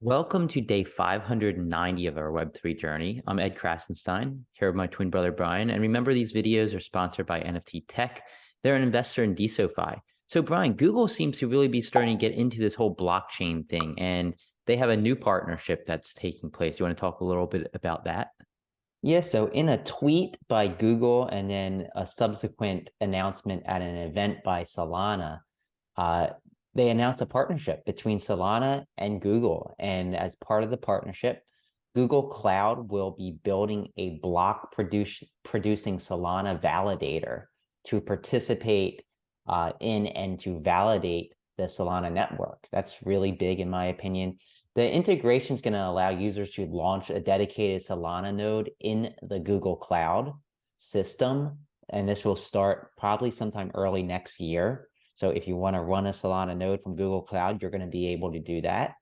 Welcome to day 590 of our Web3 journey. I'm Ed Krasenstein, here with my twin brother Brian. And remember, these videos are sponsored by NFT Tech. They're an investor in DeSoFi. So, Brian, Google seems to really be starting to get into this whole blockchain thing, and they have a new partnership that's taking place. You want to talk a little bit about that? Yeah, so in a tweet by Google and then a subsequent announcement at an event by Solana, uh, they announced a partnership between Solana and Google. And as part of the partnership, Google Cloud will be building a producing Solana validator to participate in and to validate the Solana network. That's really big, in my opinion. The integration is going to allow users to launch a dedicated Solana node in the Google Cloud system. And this will start probably sometime early next year. So if you want to run a Solana node from Google Cloud, you're going to be able to do that.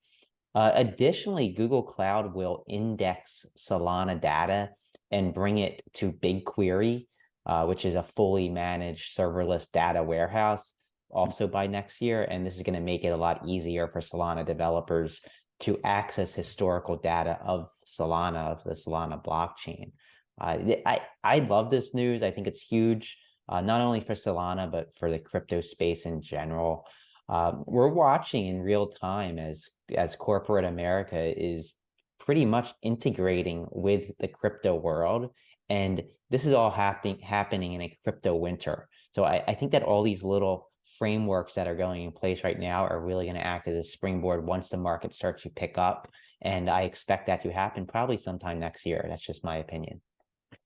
Additionally, Google Cloud will index Solana data and bring it to BigQuery, which is a fully managed serverless data warehouse, also by next year. And this is going to make it a lot easier for Solana developers to access historical data of Solana, of the Solana blockchain. I love this news. I think it's huge, not only for Solana, but for the crypto space in general. We're watching in real time as corporate America is pretty much integrating with the crypto world. And this is all happening in a crypto winter. So I think that all these little frameworks that are going in place right now are really going to act as a springboard once the market starts to pick up. And I expect that to happen probably sometime next year. That's just my opinion.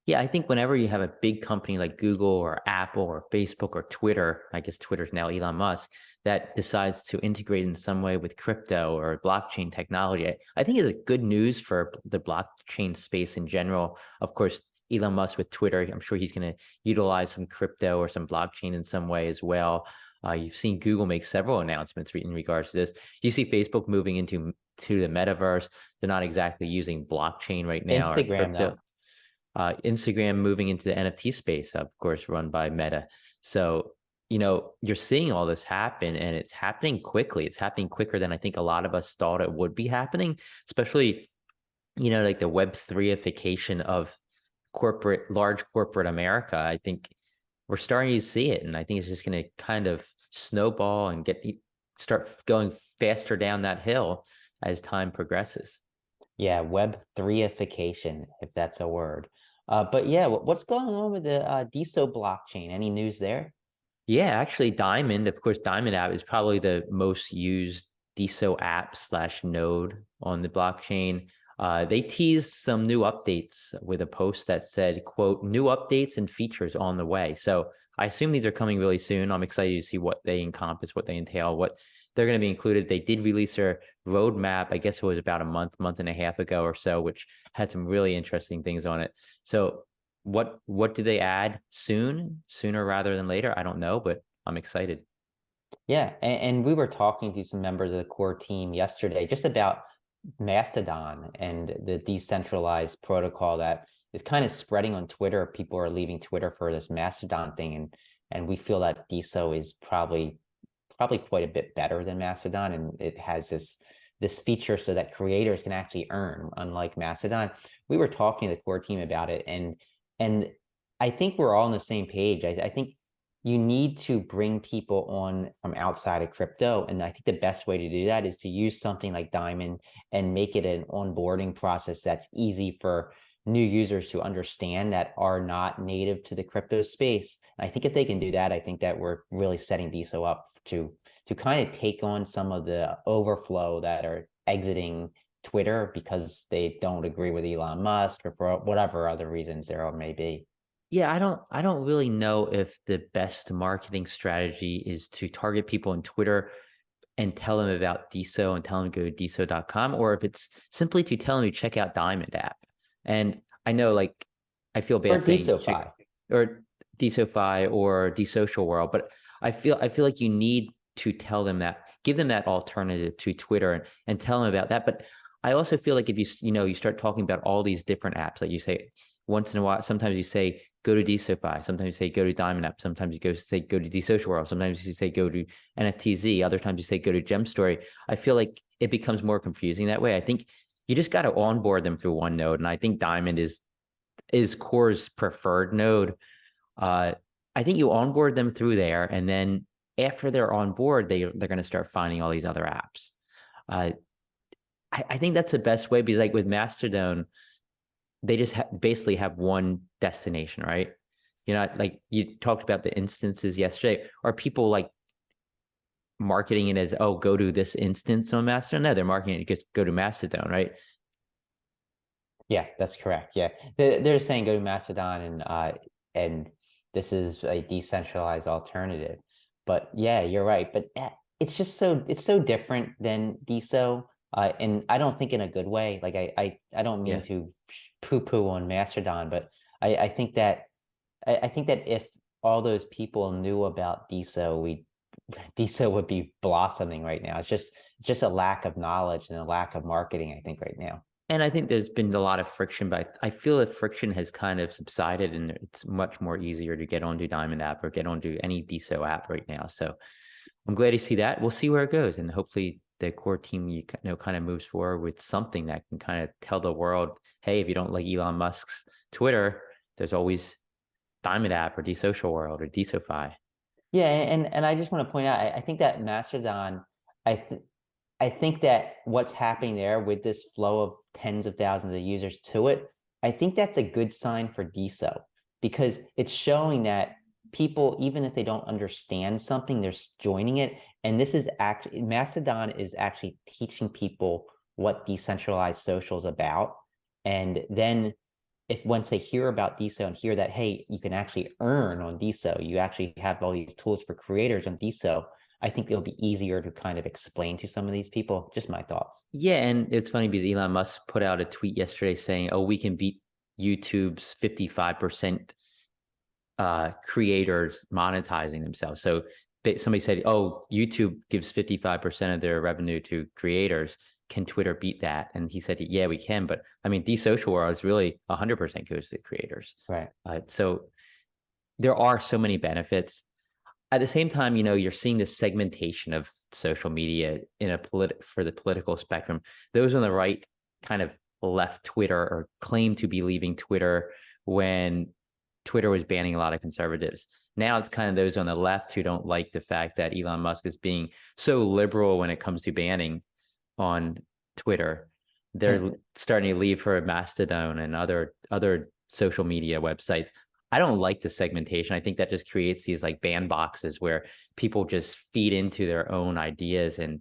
Yeah, I think whenever you have a big company like Google or Apple or Facebook or Twitter, I guess Twitter's now Elon Musk, that decides to integrate in some way with crypto or blockchain technology, I think it's good news for the blockchain space in general. Of course, Elon Musk with Twitter, I'm sure he's going to utilize some crypto or some blockchain in some way as well. You've seen Google make several announcements in regards to this. You see Facebook moving into the metaverse. They're not exactly using blockchain right now or Instagram, crypto. though. Instagram moving into the NFT space, of course, run by Meta. So, you're seeing all this happen and it's happening quickly. It's happening quicker than I think a lot of us thought it would be happening, especially, like the Web3ification of large corporate America. I think we're starting to see it. And I think it's just going to kind of snowball and start going faster down that hill as time progresses. Yeah, Web3ification, if that's a word. But yeah, what's going on with the DeSo blockchain? Any news there? Yeah, actually, of course, DiamondApp is probably the most used DeSo app slash node on the blockchain. They teased some new updates with a post that said, quote, new updates and features on the way. So I assume these are coming really soon. I'm excited to see what they encompass, what they entail, what they're going to be included. They did release their roadmap, I guess it was about a month and a half ago or so, which had some really interesting things on it. So what do they add sooner rather than later? I don't know, but I'm excited. Yeah, and we were talking to some members of the core team yesterday just about Mastodon and the decentralized protocol that is kind of spreading on Twitter. People are leaving Twitter for this Mastodon thing, and we feel that DeSo is probably quite a bit better than Mastodon, and it has this feature so that creators can actually earn, unlike Mastodon. We were talking to the core team about it, and I think we're all on the same page. I think you need to bring people on from outside of crypto. And I think the best way to do that is to use something like Diamond and make it an onboarding process that's easy for new users to understand that are not native to the crypto space. And I think if they can do that, I think that we're really setting DeSo up to kind of take on some of the overflow that are exiting Twitter because they don't agree with Elon Musk or for whatever other reasons there may be. Yeah, I don't really know if the best marketing strategy is to target people on Twitter and tell them about DeSo and tell them to go to DeSo.com, or if it's simply to tell them to check out DiamondApp. And I know, like, I feel Or bad saying check DeSoFi. or DeSoFi or DeSocial World, but I feel like you need to tell them that, give them that alternative to Twitter and tell them about that. But I also feel like if you start talking about all these different apps, like you say once in a while, sometimes you say go to DSoFi. Sometimes you say go to DiamondApp. Sometimes you say go to DSocial World. Sometimes you say go to NFTZ. Other times you say go to GemStory. I feel like it becomes more confusing that way. I think you just got to onboard them through one node, and I think Diamond is Core's preferred node. I think you onboard them through there, and then after they're on board, they're going to start finding all these other apps. I think that's the best way, because like with Mastodon, they just basically have one destination, right? You know, like you talked about the instances yesterday. Are people like marketing it as, oh, go to this instance on Mastodon? No, they're marketing it, just go to Mastodon, right? Yeah, that's correct. Yeah, they're saying go to Mastodon, and this is a decentralized alternative. But yeah, you're right. But it's just it's so different than DeSo, and I don't think in a good way. Like I don't mean Yeah. to poo-poo on Mastodon, but I think that I think that if all those people knew about DeSo, DeSo would be blossoming right now. It's just a lack of knowledge and a lack of marketing, I think, right now. And I think there's been a lot of friction, but I feel that friction has kind of subsided, and it's much more easier to get onto DiamondApp or get onto any DeSo app right now. So I'm glad to see that. We'll see where it goes, and hopefully the core team, you know, kind of moves forward with something that can kind of tell the world, hey, if you don't like Elon Musk's Twitter, there's always DiamondApp or DSocial World or DSoFi. Yeah, and I just want to point out, I think that Mastodon, I th I think that what's happening there with this flow of tens of thousands of users to it, I think that's a good sign for DeSo, because it's showing that people, even if they don't understand something, they're joining it. And this is actually, Mastodon is actually teaching people what decentralized social is about. And then if once they hear about DeSo and hear that, hey, you can actually earn on DeSo, you actually have all these tools for creators on DeSo, I think it'll be easier to kind of explain to some of these people. Just my thoughts. Yeah, and it's funny because Elon Musk put out a tweet yesterday saying, "Oh, we can beat YouTube's 55% creators monetizing themselves." So somebody said, "Oh, YouTube gives 55% of their revenue to creators. Can Twitter beat that?" And he said, "Yeah, we can." But I mean, DeSocial World is really 100% goes to creators. Right. So there are so many benefits. At the same time, you know, you're seeing this segmentation of social media in a for the political spectrum. Those on the right kind of left Twitter or claim to be leaving Twitter when Twitter was banning a lot of conservatives. Now it's kind of those on the left who don't like the fact that Elon Musk is being so liberal when it comes to banning on Twitter. They're And starting to leave for Mastodon and other social media websites. I don't like the segmentation. I think that just creates these like bandboxes where people just feed into their own ideas, and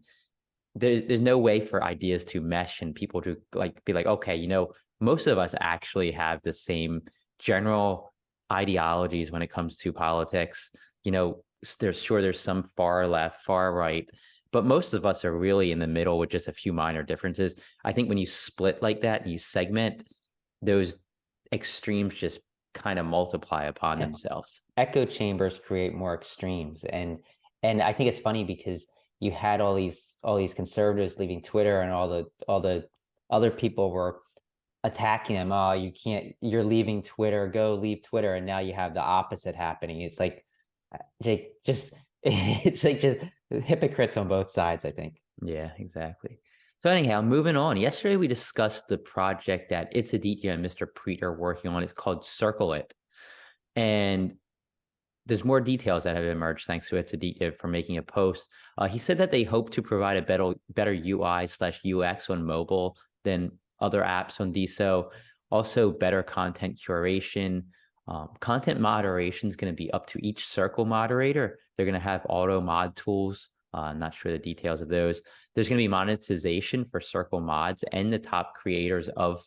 there's no way for ideas to mesh and people to like be like, okay, you know, most of us actually have the same general ideologies when it comes to politics. You know, there's some far left, far right, but most of us are really in the middle with just a few minor differences. I think when you split like that and you segment, those extremes just kind of multiply upon yeah, themselves. echo chambers create more extremes. And I think it's funny because you had all these conservatives leaving Twitter, and all the other people were attacking them. Oh, you can't, you're leaving Twitter, go leave Twitter. And now you have the opposite happening. It's like just it's like just hypocrites on both sides, I think. Yeah, exactly. So anyhow, moving on. Yesterday we discussed the project that It's Aditya and Mr. Preet are working on. It's called Circle It. And there's more details that have emerged thanks to It's Aditya for making a post. He said that they hope to provide a better UI/UX on mobile than other apps on DeSo. Also, better content curation. Content moderation is going to be up to each circle moderator. They're going to have auto mod tools. I'm not sure the details of those. There's going to be monetization for circle mods and the top creators of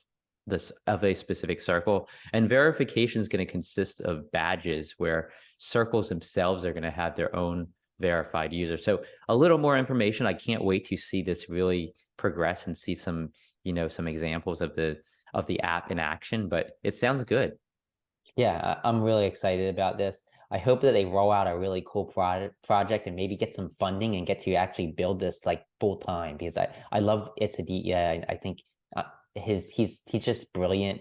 a specific circle. And verification is going to consist of badges where circles themselves are going to have their own verified user. So a little more information. I can't wait to see this really progress and see some, you know, some examples of the app in action, but it sounds good. Yeah, I'm really excited about this. I hope that they roll out a really cool project and maybe get some funding and get to actually build this like full time, because I love It's Aditya. I think he's just brilliant.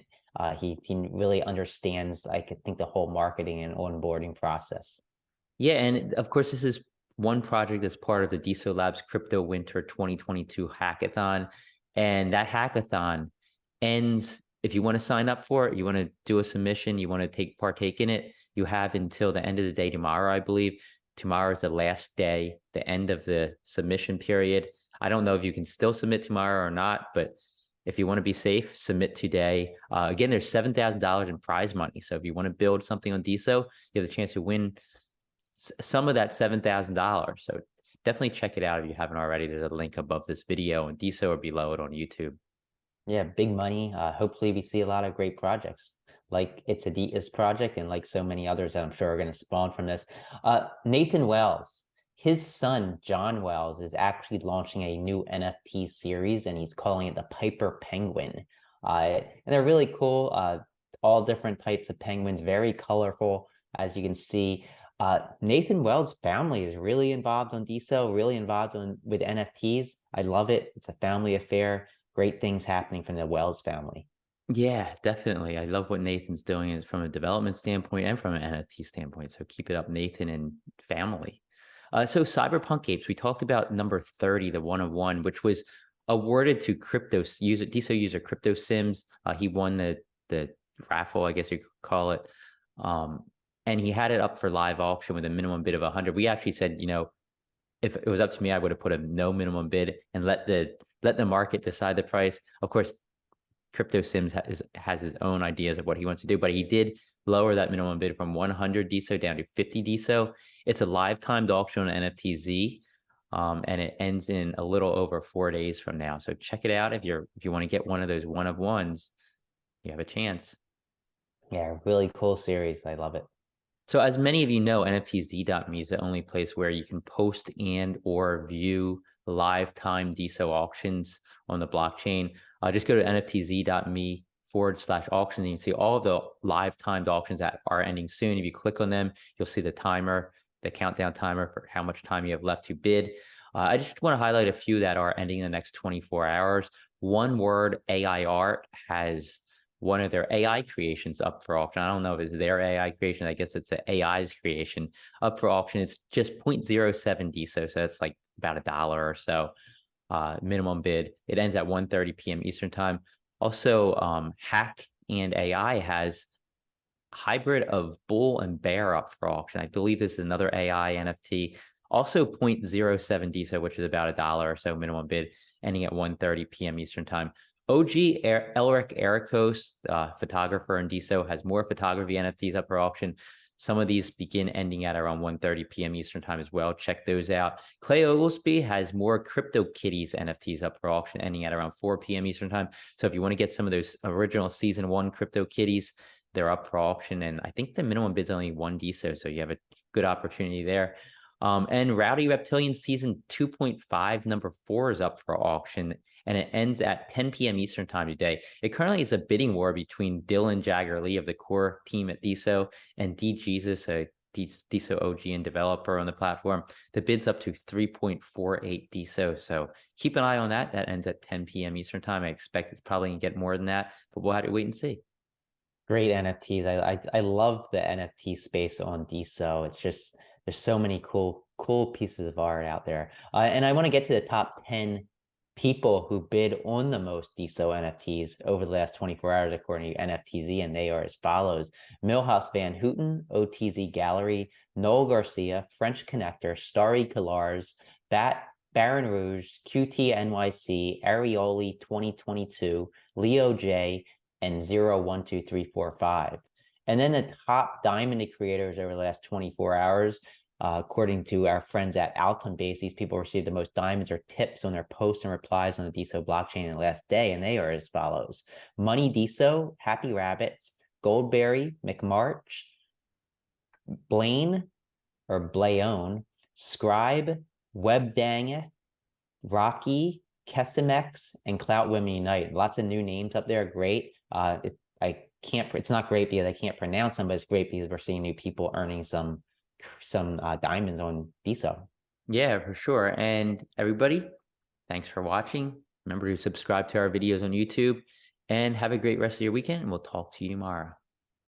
He really understands, I think, the whole marketing and onboarding process. Yeah, and of course, this is one project as part of the DeSo Labs Crypto Winter 2022 hackathon. And that hackathon ends, if you want to sign up for it, you want to do a submission, you want to partake in it, you have until the end of the day tomorrow, I believe. Tomorrow is the last day, the end of the submission period. I don't know if you can still submit tomorrow or not, but if you want to be safe, submit today. Again, there's $7,000 in prize money. So if you want to build something on DeSo, you have the chance to win some of that $7,000. So definitely check it out if you haven't already. There's a link above this video on DeSo or below it on YouTube. Yeah, big money. Hopefully we see a lot of great projects like It's a Adidas project and like so many others that I'm sure are going to spawn from this. Nathan Wells, his son, John Wells, is actually launching a new NFT series and he's calling it the Piper Penguin. And they're really cool. All different types of penguins, very colorful, as you can see. Nathan Wells' family is really involved on DeSo, really involved with NFTs. I love it. It's a family affair. Great things happening from the Wells family. Yeah, definitely. I love what Nathan's doing is from a development standpoint and from an NFT standpoint. So keep it up, Nathan and family. So Cyberpunk Apes, we talked about number 30, the 101, which was awarded to crypto user, DeSo user Crypto Sims. He won the raffle, I guess you could call it. And he had it up for live auction with a minimum bid of 100. We actually said, if it was up to me, I would have put a no minimum bid and let the market decide the price. Of course, Crypto Sims has his own ideas of what he wants to do, but he did lower that minimum bid from 100 DeSo down to 50 DeSo. It's a live timed auction on NFTZ, and it ends in a little over 4 days from now. So check it out if you want to get one of those one of ones, you have a chance. Yeah, really cool series. I love it. So as many of you know, NFTZ.me is the only place where you can post and or view live time DeSo auctions on the blockchain. Just go to nftz.me/auction and you can see all of the live timed auctions that are ending soon. If you click on them, you'll see the timer, the countdown timer for how much time you have left to bid. I just want to highlight a few that are ending in the next 24 hours. One Word AI Art has one of their AI creations up for auction. I don't know if it's their AI creation. I guess it's the AI's creation up for auction. It's just 0.07 DeSo. So that's like about $1 or so minimum bid. It ends at 1:30 p.m. Eastern time. Also, Hack and AI has hybrid of bull and bear up for auction. I believe this is another AI NFT. Also 0.07 DeSo, which is about $1 or so minimum bid, ending at 1:30 p.m. Eastern time. OG Elric Ericos, photographer in DeSo, has more photography NFTs up for auction. Some of these begin ending at around 1:30 p.m. Eastern time as well. Check those out. Clay Oglesby has more Crypto Kitties NFTs up for auction, ending at around 4 p.m. Eastern time. So if you want to get some of those original season 1 Crypto Kitties, they're up for auction. And I think the minimum bid's only 1 DeSo, so you have a good opportunity there. And Rowdy Reptilian season 2.5 number 4 is up for auction, and it ends at 10 p.m. Eastern time today. It currently is a bidding war between Dylan Jagger Lee of the core team at DeSo and D Jesus, a DeSo OG and developer on the platform. The bid's up to 3.48 DeSo. So keep an eye on that. That ends at 10 p.m. Eastern time. I expect it's probably going to get more than that, but we'll have to wait and see. Great NFTs. I love the NFT space on DeSo. It's just there's so many cool pieces of art out there. And I want to get to the top 10 people who bid on the most DeSo NFTs over the last 24 hours, according to NFTZ, and they are as follows: Milhouse Van Houten, OTZ Gallery, Noel Garcia, French Connector, Starry Collars, Baron Rouge, QT NYC, Arioli 2022, Leo J, and 0 1 2 3 4 5. And then the top diamond creators over the last 24 hours, according to our friends at Alton Base, these people received the most diamonds or tips on their posts and replies on the DeSo blockchain in the last day, and they are as follows: Money DeSo, Happy Rabbits, Goldberry, McMarch, Blaine or Blaone, Scribe, WebDangeth, Rocky, Kesimex, and Clout Women Unite. Lots of new names up there. Great. It's not great because I can't pronounce them, but it's great because we're seeing new people earning some diamonds on DeSo. Yeah, for sure. And everybody, thanks for watching. Remember to subscribe to our videos on YouTube and have a great rest of your weekend, and we'll talk to you tomorrow.